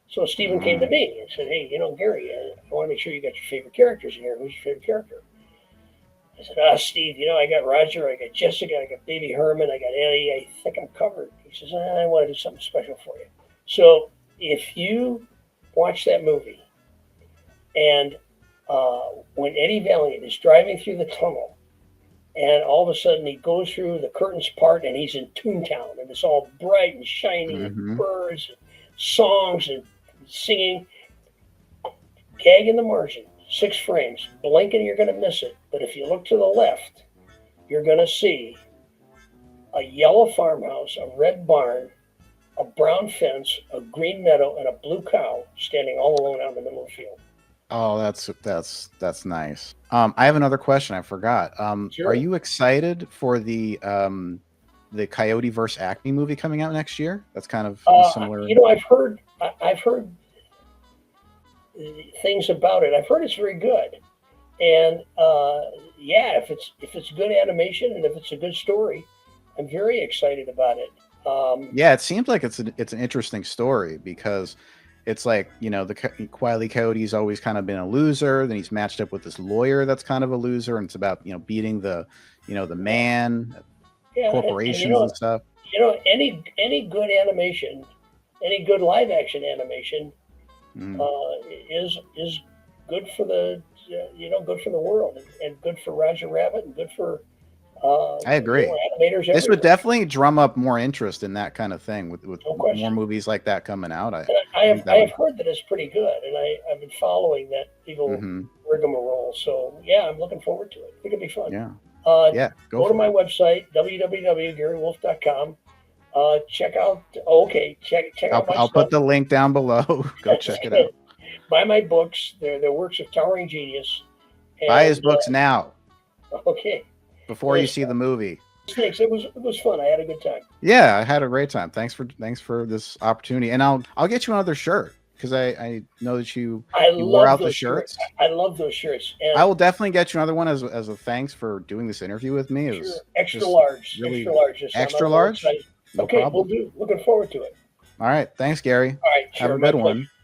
So Stephen came to me and said, hey, Gary, I want to make sure you got your favorite characters in here. Who's your favorite character? I said, Steve, I got Roger, I got Jessica, I got Baby Herman, I got Eddie. I think I'm covered. He says, I want to do something special for you. So if you watch that movie and when Eddie Valiant is driving through the tunnel and all of a sudden he goes through the curtains part and he's in Toontown and it's all bright and shiny and birds and songs and singing, gag in the margin, 6 frames, blink and you're going to miss it. But if you look to the left, you're going to see a yellow farmhouse, a red barn, a brown fence, a green meadow, and a blue cow standing all alone out in the middle of the field. Oh, that's nice. I have another question. I forgot. Sure. Are you excited for the Coyote versus Acme movie coming out next year? That's kind of a similar. I've heard things about it. I've heard it's very good, and yeah, if it's good animation and if it's a good story, I'm very excited about it. Yeah, it seems like it's an interesting story because it's like, the Wile E. Coyote's always kind of been a loser. Then he's matched up with this lawyer that's kind of a loser, and it's about beating the man, Yeah, corporations and stuff. any good animation, any good live action animation, Mm. is good for the good for the world and good for Roger Rabbit and good for I agree. animators This would everywhere. definitely drum up more interest in that kind of thing with No more question. movies like that coming out. And I think I that have would. heard that it's pretty good, and I've been following that little Hmm. rigmarole. So yeah, I'm looking forward to it. I think it'll be fun. Yeah, Uh, yeah. Go Go to for my it. website www.garywolf.com. Check out. Check out my I'll stuff. put the link down below. Go check it out. Buy my books. They're works of towering genius. Buy his And books now okay, before you see the movie. thanks. It was fun. I had a good time. Yeah, I had a great time. Thanks for this opportunity, and I'll get you another shirt because I know that you I wore love out the those shirts. shirts. I love those shirts. And I will definitely get you another one as a thanks for doing this interview with me. It sure, was extra just large, really extra large. This time. extra I'm large. excited. No Okay, we'll problem. do. Looking forward to it. All right, thanks, Gary. All right, Have sure. a My good pleasure. one.